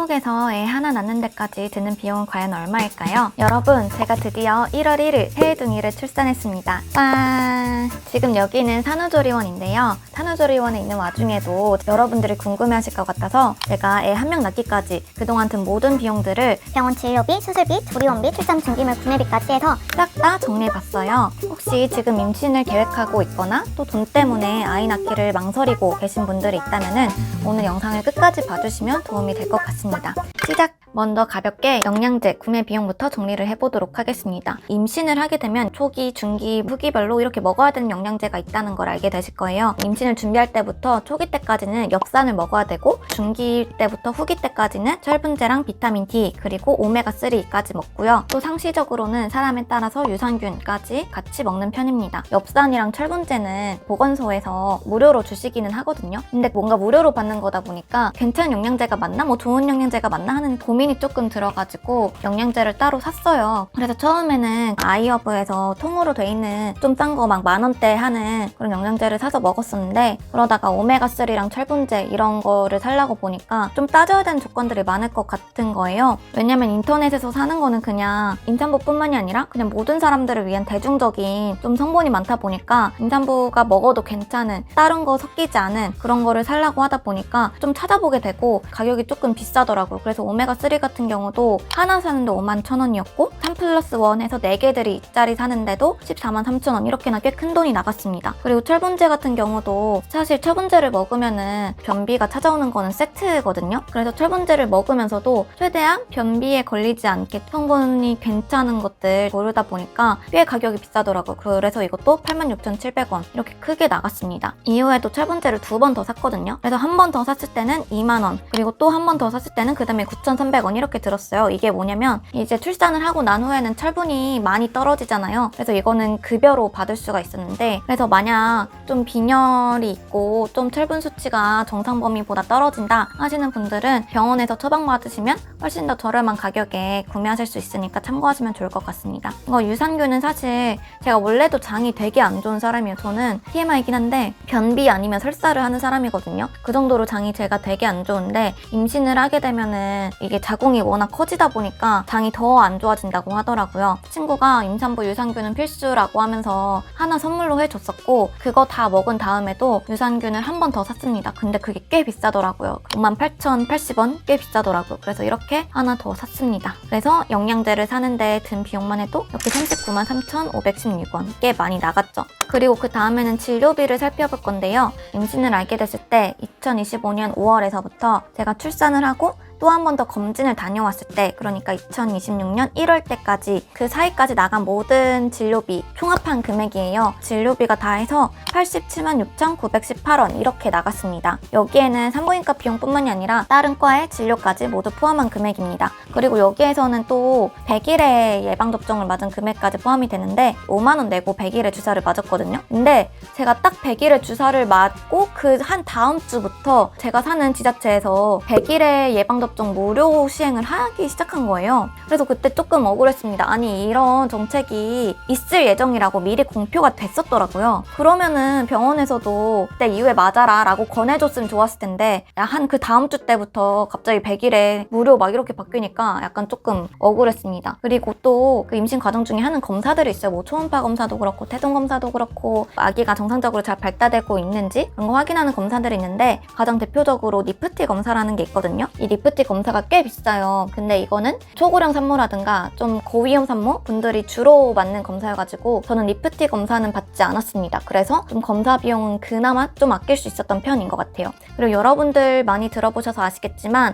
한국에서 애 하나 낳는 데까지 드는 비용은 과연 얼마일까요? 여러분, 제가 드디어 1월 1일 새해둥이를 출산했습니다. 짠! 지금 여기는 산후조리원인데요. 산후조리원에 있는 와중에도 여러분들이 궁금해하실 것 같아서 제가 애 한 명 낳기까지 그동안 든 모든 비용들을 병원 진료비, 수술비, 조리원비, 출산 준비물 구매비까지 해서 싹 다 정리해봤어요. 혹시 지금 임신을 계획하고 있거나 또 돈 때문에 아이 낳기를 망설이고 계신 분들이 있다면 오늘 영상을 끝까지 봐주시면 도움이 될 것 같습니다. 시작! 먼저 가볍게 영양제 구매 비용부터 정리를 해보도록 하겠습니다. 임신을 하게 되면 초기, 중기, 후기별로 이렇게 먹어야 되는 영양제가 있다는 걸 알게 되실 거예요. 임신을 준비할 때부터 초기 때까지는 엽산을 먹어야 되고 중기 때부터 후기 때까지는 철분제랑 비타민 D 그리고 오메가3까지 먹고요. 또 상시적으로는 사람에 따라서 유산균까지 같이 먹는 편입니다. 엽산이랑 철분제는 보건소에서 무료로 주시기는 하거든요. 근데 뭔가 무료로 받는 거다 보니까 괜찮은 영양제가 맞나? 뭐 좋은 영양제가 맞나? 하는 고민이 조금 들어가지고 영양제를 따로 샀어요. 그래서 처음에는 아이허브에서 통으로 돼 있는 좀 싼 거 막 10,000원대 하는 그런 영양제를 사서 먹었었는데 그러다가 오메가3랑 철분제 이런 거를 사려고 보니까 좀 따져야 되는 조건들이 많을 것 같은 거예요. 왜냐면 인터넷에서 사는 거는 그냥 임산부뿐만이 아니라 그냥 모든 사람들을 위한 대중적인 좀 성분이 많다 보니까 임산부가 먹어도 괜찮은 다른 거 섞이지 않은 그런 거를 사려고 하다 보니까 좀 찾아보게 되고 가격이 조금 비싸더라고요. 그래서 오메가3 같은 경우도 하나 사는데 51,000원이었고 3+1 해서 4개짜리 사는데도 143,000원 이렇게나 꽤 큰 돈이 나갔습니다. 그리고 철분제 같은 경우도 사실 철분제를 먹으면은 변비가 찾아오는 거는 세트거든요. 그래서 철분제를 먹으면서도 최대한 변비에 걸리지 않게 성분이 괜찮은 것들 고르다 보니까 꽤 가격이 비싸더라고요. 그래서 이것도 86,700원 이렇게 크게 나갔습니다. 이후에도 철분제를 2번 더 샀거든요. 그래서 한 번 더 샀을 때는 2만원 그리고 또 한 번 더 샀을 때는 그 다음에 9,300원 이렇게 들었어요. 이게 뭐냐면 이제 출산을 하고 난 후에는 철분이 많이 떨어지잖아요. 그래서 이거는 급여로 받을 수가 있었는데 그래서 만약 좀 빈혈이 있고 좀 철분 수치가 정상 범위보다 떨어진다 하시는 분들은 병원에서 처방받으시면 훨씬 더 저렴한 가격에 구매하실 수 있으니까 참고하시면 좋을 것 같습니다. 이거 유산균은 사실 제가 원래도 장이 되게 안 좋은 사람이에요. 저는 TMI이긴 한데 변비 아니면 설사를 하는 사람이거든요. 그 정도로 장이 제가 되게 안 좋은데 임신을 하게 되면은 이게 자궁이 워낙 커지다 보니까 장이 더 안 좋아진다고 하더라고요. 친구가 임산부 유산균은 필수라고 하면서 하나 선물로 해줬었고 그거 다 먹은 다음에도 유산균을 한 번 더 샀습니다. 근데 그게 꽤 비싸더라고요. 58,080원 꽤 비싸더라고요. 그래서 이렇게 하나 더 샀습니다. 그래서 영양제를 사는데 든 비용만 해도 이렇게 393,516원 꽤 많이 나갔죠. 그리고 그 다음에는 진료비를 살펴볼 건데요. 임신을 알게 됐을 때 2025년 5월에서부터 제가 출산을 하고 또 한 번 더 검진을 다녀왔을 때 그러니까 2026년 1월 때까지 그 사이까지 나간 모든 진료비 총합한 금액이에요. 진료비가 다 해서 876,918원 이렇게 나갔습니다. 여기에는 산부인과 비용뿐만이 아니라 다른 과의 진료까지 모두 포함한 금액입니다. 그리고 여기에서는 또 100일의 예방접종을 맞은 금액까지 포함이 되는데 5만원 내고 100일의 주사를 맞았거든요. 근데 제가 딱 100일의 주사를 맞고 그 한 다음 주부터 제가 사는 지자체에서 100일의 예방접종 무료 시행을 하기 시작한 거예요. 그래서 그때 조금 억울했습니다. 아니 이런 정책이 있을 예정이라고 미리 공표가 됐었더라고요. 그러면은 병원에서도 그때 이후에 맞아라 라고 권해줬으면 좋았을 텐데 한 그 다음 주 때부터 갑자기 100일에 무료 막 이렇게 바뀌니까 약간 조금 억울했습니다. 그리고 또 그 임신 과정 중에 하는 검사들이 있어요. 뭐 초음파 검사도 그렇고 태동 검사도 그렇고 아기가 정상적으로 잘 발달되고 있는지 그런 거 확인하는 검사들이 있는데 가장 대표적으로 니프티 검사라는 게 있거든요. 이 니프티 검사가 꽤 비싸요. 근데 이거는 초고령 산모라든가 좀 고위험 산모 분들이 주로 맞는 검사여가지고 저는 리프티 검사는 받지 않았습니다. 그래서 좀 검사 비용은 그나마 좀 아낄 수 있었던 편인 것 같아요. 그리고 여러분들 많이 들어보셔서 아시겠지만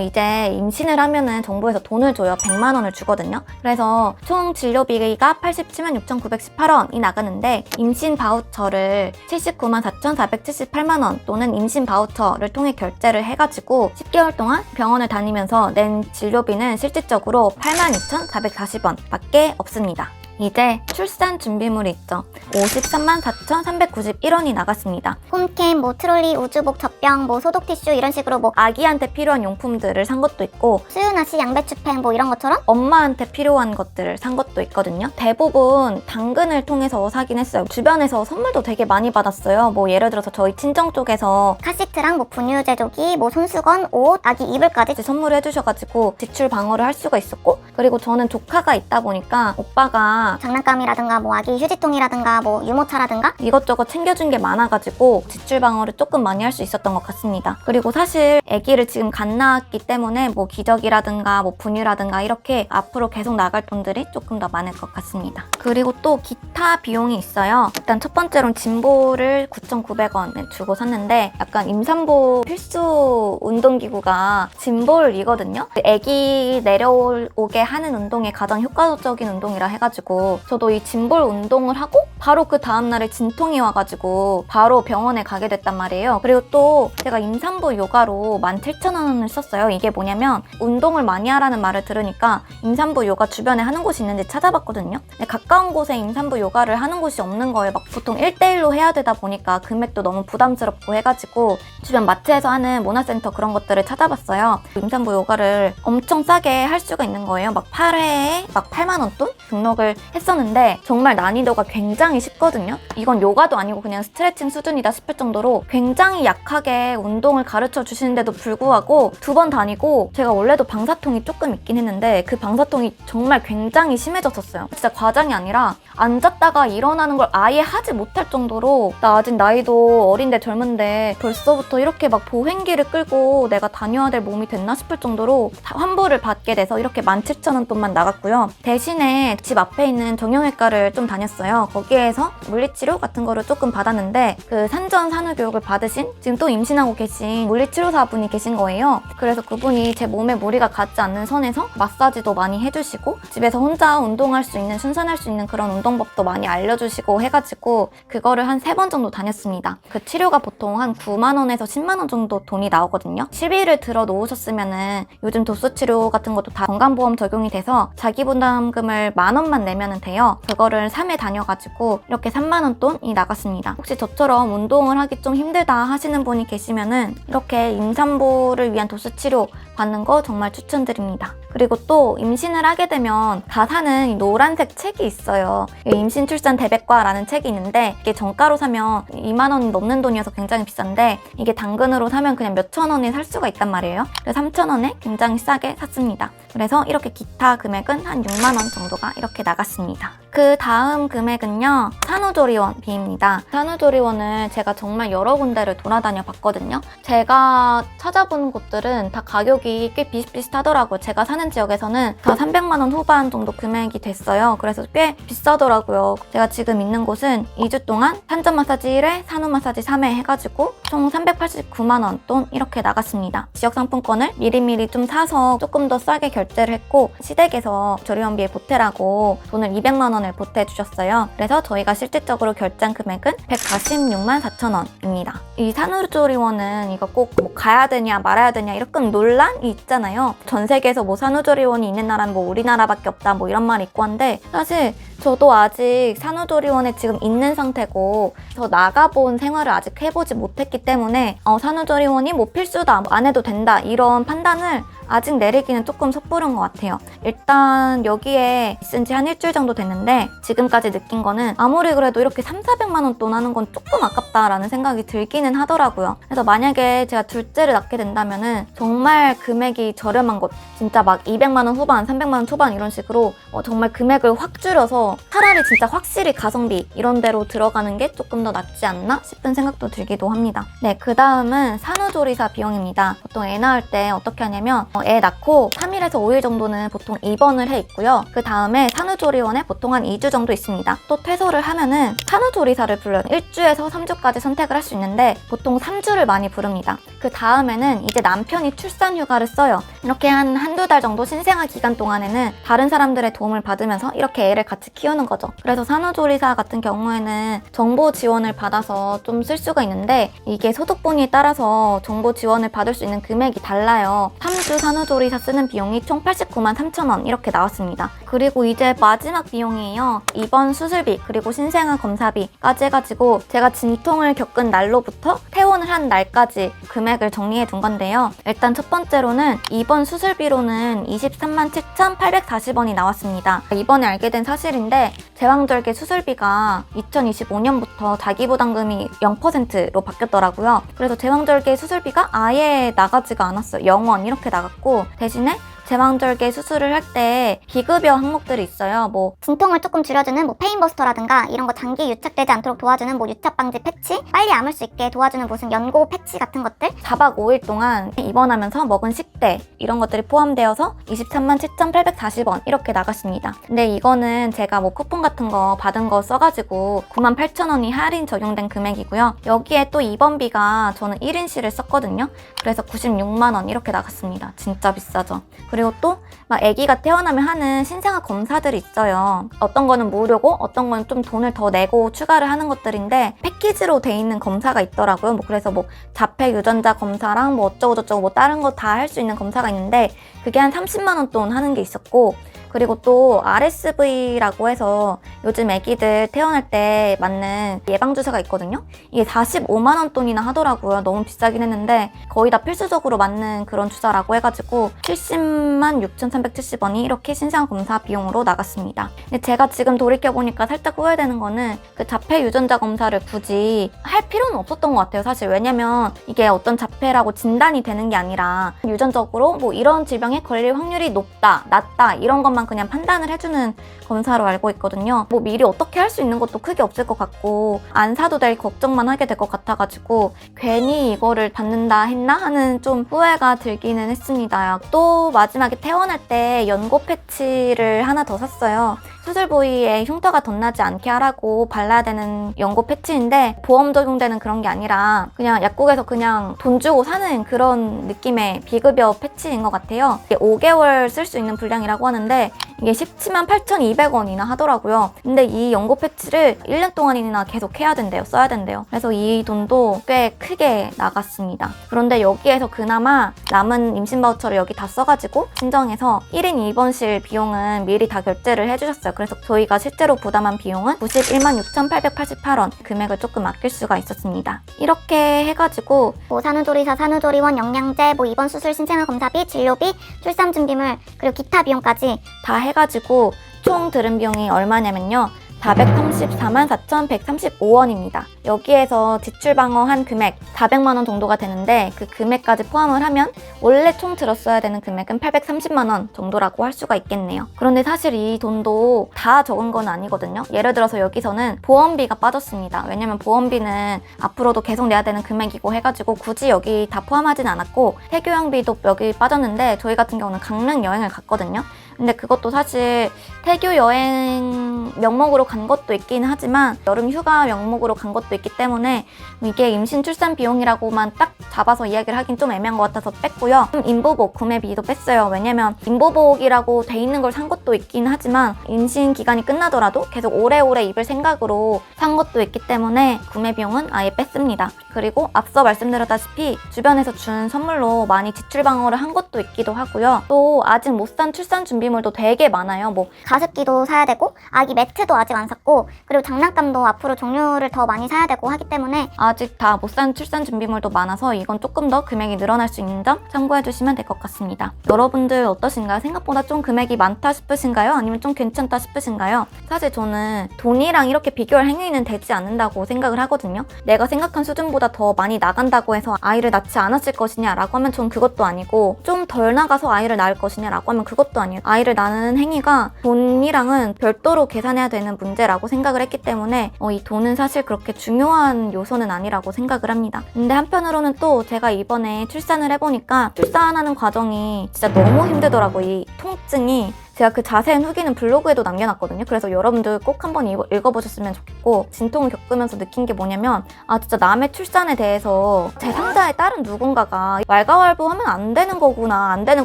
이제 임신을 하면은 정부에서 돈을 줘요. 100만 원을 주거든요. 그래서 총 진료비가 876,918원이 나가는데 임신 바우처를 794,478만 원 또는 임신 바우처를 통해 결제를 해가지고 10개월 동안 병원을 다니면서 낸 진료비는 실질적으로 82,440원 밖에 없습니다. 이제 출산 준비물이 있죠. 53만 4,391원이 나갔습니다. 홈캠, 뭐 트롤리, 우주복, 젖병, 뭐 소독 티슈 이런 식으로 뭐 아기한테 필요한 용품들을 산 것도 있고 수유나시, 양배추팩 뭐 이런 것처럼 엄마한테 필요한 것들을 산 것도 있거든요. 대부분 당근을 통해서 사긴 했어요. 주변에서 선물도 되게 많이 받았어요. 뭐 예를 들어서 저희 친정 쪽에서 카시트랑 뭐 분유 제조기, 뭐 손수건, 옷, 아기 이불까지 선물을 해주셔가지고 지출 방어를 할 수가 있었고, 그리고 저는 조카가 있다 보니까 오빠가 장난감이라든가 뭐 아기 휴지통이라든가 뭐 유모차라든가 이것저것 챙겨준 게 많아가지고 지출 방어를 조금 많이 할 수 있었던 것 같습니다. 그리고 사실 아기를 지금 갓 낳았기 때문에 뭐 기저귀라든가 뭐 분유라든가 이렇게 앞으로 계속 나갈 돈들이 조금 더 많을 것 같습니다. 그리고 또 기타 비용이 있어요. 일단 첫 번째로는 짐볼을 9,900원 주고 샀는데, 약간 임산부 필수 운동기구가 짐볼이거든요. 아기 내려오게 하는 운동에 가장 효과적인 운동이라 해가지고 저도 이 짐볼 운동을 하고 바로 그 다음날에 진통이 와가지고 바로 병원에 가게 됐단 말이에요. 그리고 또 제가 임산부 요가로 17,000원을 썼어요. 이게 뭐냐면 운동을 많이 하라는 말을 들으니까 임산부 요가 주변에 하는 곳이 있는지 찾아봤거든요. 근데 가까운 곳에 임산부 요가를 하는 곳이 없는 거예요. 막 보통 1대1로 해야 되다 보니까 금액도 너무 부담스럽고 해가지고 주변 마트에서 하는 문화센터 그런 것들을 찾아봤어요. 임산부 요가를 엄청 싸게 할 수가 있는 거예요. 막 8회에 막 8만 원 돈 등록을 했었는데 정말 난이도가 굉장히 쉽거든요. 이건 요가도 아니고 그냥 스트레칭 수준이다 싶을 정도로 굉장히 약하게 운동을 가르쳐 주시는데도 불구하고 2번 다니고, 제가 원래도 방사통이 조금 있긴 했는데 그 방사통이 정말 굉장히 심해졌었어요. 진짜 과장이 아니라 앉았다가 일어나는 걸 아예 하지 못할 정도로, 나 아직 나이도 어린데 젊은데 벌써부터 이렇게 막 보행기를 끌고 내가 다녀야 될 몸이 됐나 싶을 정도로 환불을 받게 돼서 이렇게 17,000원 돈만 나갔고요. 대신에 집 앞에 있는 정형외과를 좀 다녔어요. 거기에서 물리치료 같은 거를 조금 받았는데, 그 산전 산후교육을 받으신 지금 또 임신하고 계신 물리치료사분이 계신 거예요. 그래서 그분이 제 몸에 무리가 가지 않는 선에서 마사지도 많이 해주시고 집에서 혼자 운동할 수 있는, 순산할 수 있는 그런 운동법도 많이 알려주시고 해가지고 그거를 한 3번 정도 다녔습니다. 그 치료가 보통 한 9만 원에서 10만 원 정도 돈이 나오거든요. 시비를 들어 놓으셨으면은 요즘 도수치료 같은 것도 다 건강보험 적용이 돼서 자기 부담금을 10,000원만 내면은 돼요. 그거를 3회 다녀가지고 이렇게 3만 원 돈이 나갔습니다. 혹시 저처럼 운동을 하기 좀 힘들다 하시는 분이 계시면은 이렇게 임산부를 위한 도수치료 받는 거 정말 추천드립니다. 그리고 또 임신을 하게 되면 다 사는 이 노란색 책이 있어요. 임신 출산 대백과라는 책이 있는데, 이게 정가로 사면 2만 원 넘는 돈이어서 굉장히 비싼데 이게 당근으로 사면 그냥 몇천 원에 살 수가 있단 말이에요. 그래서 3,000원에 굉장히 싸게 샀습니다. 그래서 이렇게 기타 금액은 한 6만 원 정도가 이렇게 나갔습니다. 그 다음 금액은요, 산후조리원비입니다. 산후조리원을 제가 정말 여러 군데를 돌아다녀 봤거든요. 제가 찾아본 곳들은 다 가격이 꽤 비슷비슷하더라고요. 제가 사는 지역에서는 다 300만 원 후반 정도 금액이 됐어요. 그래서 꽤 비싸더라고요. 제가 지금 있는 곳은 2주 동안 산전 마사지 1회, 산후 마사지 3회 해가지고 총 389만 원 돈 이렇게 나갔습니다. 지역 상품권을 미리미리 좀 사서 조금 더 싸게 결제를 했고, 시댁에서 조리원비에 보태라고 돈을 200만 원을 보태주셨어요. 그래서 저희가 실질적으로 결제한 금액은 146만 4천 원입니다. 이 산후조리원은 이거 꼭 뭐 가야 되냐 말아야 되냐 이렇게 논란이 있잖아요. 전 세계에서 뭐 산후조리원이 있는 나라는 뭐 우리나라밖에 없다 뭐 이런 말이 있고 한데, 사실 저도 아직 산후조리원에 지금 있는 상태고 저 나가본 생활을 아직 해보지 못했기 때문에 산후조리원이 뭐 필수다, 안 해도 된다 이런 판단을 아직 내리기는 조금 섣부른 것 같아요. 일단 여기에 있은 지 한 일주일 정도 됐는데 지금까지 느낀 거는 아무리 그래도 이렇게 3,400만 원 돈 하는 건 조금 아깝다라는 생각이 들기는 하더라고요. 그래서 만약에 제가 둘째를 낳게 된다면은 정말 금액이 저렴한 곳, 진짜 막 200만 원 후반, 300만 원 초반 이런 식으로 정말 금액을 확 줄여서 차라리 진짜 확실히 가성비 이런 데로 들어가는 게 조금 더 낫지 않나 싶은 생각도 들기도 합니다. 네, 그 다음은 산후조리사 비용입니다. 보통 애 낳을 때 어떻게 하냐면 애 낳고 3일에서 5일 정도는 보통 입원을 해 있고요. 그 다음에 산후조리원에 보통 한 2주 정도 있습니다. 또 퇴소를 하면은 산후조리사를 불러요. 1주에서 3주까지 선택을 할 수 있는데 보통 3주를 많이 부릅니다. 그 다음에는 이제 남편이 출산휴가를 써요. 이렇게 한두 달 정도 신생아 기간 동안에는 다른 사람들의 도움을 받으면서 이렇게 애를 같이 키우는 거죠. 그래서 산후조리사 같은 경우에는 정보 지원을 받아서 좀 쓸 수가 있는데, 이게 소득분위에 따라서 정보 지원을 받을 수 있는 금액이 달라요. 3주 산후조리사 쓰는 비용이 비용이 총 89만 3천 원 이렇게 나왔습니다. 그리고 이제 마지막 비용이에요. 입원 수술비 그리고 신생아 검사비까지 해가지고 제가 진통을 겪은 날로부터 퇴원을 한 날까지 금액을 정리해 둔 건데요. 일단 첫 번째로는 입원 수술비로는 23만 7,840원이 나왔습니다. 이번에 알게 된 사실인데 제왕절개 수술비가 2025년부터 자기부담금이 0%로 바뀌었더라고요. 그래서 제왕절개 수술비가 아예 나가지가 않았어요. 0원 이렇게 나갔고 대신에 제왕절개 수술을 할 때 비급여 항목들이 있어요. 뭐 진통을 조금 줄여주는 페인버스터라든가 이런 거 장기 유착되지 않도록 도와주는 유착 방지 패치, 빨리 아물 수 있게 도와주는 무슨 연고 패치 같은 것들, 4박 5일 동안 입원하면서 먹은 식대 이런 것들이 포함되어서 23만 7,840원 이렇게 나갔습니다. 근데 이거는 제가 뭐 쿠폰 같은 거 받은 거 써가지고 9만 8천 원이 할인 적용된 금액이고요. 여기에 또 입원비가 저는 1인실을 썼거든요. 그래서 96만 원 이렇게 나갔습니다. 진짜 비싸죠. 그리고 또 막 아기가 태어나면 하는 신생아 검사들이 있어요. 어떤 거는 무료고 어떤 거는 좀 돈을 더 내고 추가를 하는 것들인데 패키지로 돼 있는 검사가 있더라고요. 뭐 그래서 뭐 자폐 유전자 검사랑 뭐 어쩌고 저쩌고 뭐 다른 거 다 할 수 있는 검사가 있는데 그게 한 30만 원 돈 하는 게 있었고 그리고 또 RSV라고 해서 요즘 아기들 태어날 때 맞는 예방주사가 있거든요. 이게 45만 원 돈이나 하더라고요. 너무 비싸긴 했는데 거의 다 필수적으로 맞는 그런 주사라고 해가지고 70만 6,370원이 이렇게 신생아 검사 비용으로 나갔습니다. 근데 제가 지금 돌이켜보니까 살짝 후회되는 거는 그 자폐 유전자 검사를 굳이 할 필요는 없었던 것 같아요. 사실 왜냐면 이게 어떤 자폐라고 진단이 되는 게 아니라 유전적으로 뭐 이런 질병에 걸릴 확률이 높다, 낮다 이런 것만 그냥 판단을 해주는 검사로 알고 있거든요. 뭐 미리 어떻게 할 수 있는 것도 크게 없을 것 같고 안 사도 될 걱정만 하게 될 것 같아가지고 괜히 이거를 받는다 했나 하는 좀 후회가 들기는 했습니다. 또 마지막에 퇴원할 때 연고 패치를 하나 더 샀어요. 수술 부위에 흉터가 덧나지 않게 하라고 발라야 되는 연고 패치인데 보험 적용되는 그런 게 아니라 그냥 약국에서 그냥 돈 주고 사는 그런 느낌의 비급여 패치인 것 같아요. 이게 5개월 쓸 수 있는 분량이라고 하는데 이게 17만 8,200원이나 하더라고요. 근데 이 연고 패치를 1년 동안이나 계속 해야 된대요. 써야 된대요. 그래서 이 돈도 꽤 크게 나갔습니다. 그런데 여기에서 그나마 남은 임신 바우처를 여기 다 써가지고 신정해서 1인 입원실 비용은 미리 다 결제를 해주셨어요. 그래서 저희가 실제로 부담한 비용은 91만 6,888원 금액을 조금 아낄 수가 있었습니다. 이렇게 해가지고 뭐 산후조리사, 산후조리원, 영양제, 뭐 입원 수술, 신생아 검사비, 진료비, 출산 준비물, 그리고 기타 비용까지 다 해가지고 총 들은 비용이 얼마냐면요. 434만 4,135원입니다. 여기에서 지출 방어한 금액 400만 원 정도가 되는데 그 금액까지 포함을 하면 원래 총 들었어야 되는 금액은 830만 원 정도라고 할 수가 있겠네요. 그런데 사실 이 돈도 다 적은 건 아니거든요. 예를 들어서 여기서는 보험비가 빠졌습니다. 왜냐면 보험비는 앞으로도 계속 내야 되는 금액이고 해가지고 굳이 여기 다 포함하진 않았고 태교양비도 여기 빠졌는데 저희 같은 경우는 강릉 여행을 갔거든요. 근데 그것도 사실 태교 여행 명목으로 간 것도 있긴 하지만 여름 휴가 명목으로 간 것도 있기 때문에 이게 임신 출산 비용이라고만 딱 잡아서 이야기를 하긴 좀 애매한 것 같아서 뺐고요. 인부복 구매비도 뺐어요. 왜냐면 인부복이라고 돼 있는 걸 산 것도 있긴 하지만 임신 기간이 끝나더라도 계속 오래오래 입을 생각으로 산 것도 있기 때문에 구매 비용은 아예 뺐습니다. 그리고 앞서 말씀드렸다시피 주변에서 준 선물로 많이 지출 방어를 한 것도 있기도 하고요. 또 아직 못 산 출산 준비물도 되게 많아요. 뭐 가습기도 사야 되고 아기 매트도 아직 안 샀고 그리고 장난감도 앞으로 종류를 더 많이 사야 되고 하기 때문에 아직 다 못 산 출산 준비물도 많아서 이건 조금 더 금액이 늘어날 수 있는 점 참고해 주시면 될 것 같습니다. 여러분들 어떠신가요? 생각보다 좀 금액이 많다 싶으신가요? 아니면 좀 괜찮다 싶으신가요? 사실 저는 돈이랑 이렇게 비교할 행위는 되지 않는다고 생각을 하거든요. 내가 생각한 수준보다 더 많이 나간다고 해서 아이를 낳지 않았을 것이냐라고 하면 전 그것도 아니고 좀 덜 나가서 아이를 낳을 것이냐라고 하면 그것도 아니에요. 아이를 낳는 행위가 돈이랑은 별도로 계산해야 되는 문제라고 생각을 했기 때문에 이 돈은 사실 그렇게 중요한 요소는 아니라고 생각을 합니다. 근데 한편으로는 또 제가 이번에 출산을 해보니까 출산하는 과정이 진짜 너무 힘들더라고요. 이 통증이 제가 그 자세한 후기는 블로그에도 남겨놨거든요. 그래서 여러분들 꼭 한번 읽어보셨으면 좋겠고, 진통을 겪으면서 느낀 게 뭐냐면 진짜 남의 출산에 대해서 제3자의 다른 누군가가 왈가왈부하면 안 되는 거구나, 안 되는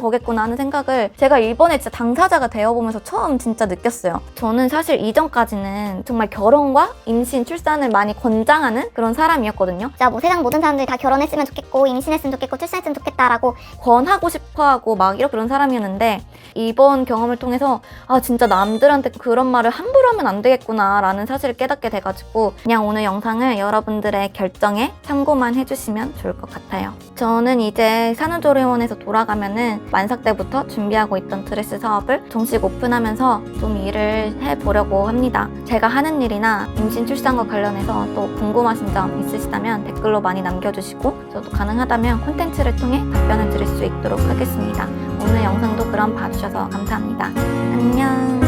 거겠구나 하는 생각을 제가 이번에 진짜 당사자가 되어보면서 처음 진짜 느꼈어요. 저는 사실 이전까지는 정말 결혼과 임신, 출산을 많이 권장하는 그런 사람이었거든요. 진짜 뭐 세상 모든 사람들이 다 결혼했으면 좋겠고 임신했으면 좋겠고 출산했으면 좋겠다라고 권하고 싶어하고 막 이런 그런 사람이었는데, 이번 경험을 통해서 진짜 남들한테 그런 말을 함부로 하면 안 되겠구나 라는 사실을 깨닫게 돼가지고 그냥 오늘 영상을 여러분들의 결정에 참고만 해주시면 좋을 것 같아요. 저는 이제 산후조리원에서 돌아가면은 만삭 때부터 준비하고 있던 드레스 사업을 정식 오픈하면서 좀 일을 해보려고 합니다. 제가 하는 일이나 임신 출산과 관련해서 또 궁금하신 점 있으시다면 댓글로 많이 남겨주시고, 저도 가능하다면 콘텐츠를 통해 답변을 드릴 수 있도록 하겠습니다. 오늘 영상도 그럼 봐주셔서 감사합니다. 안녕.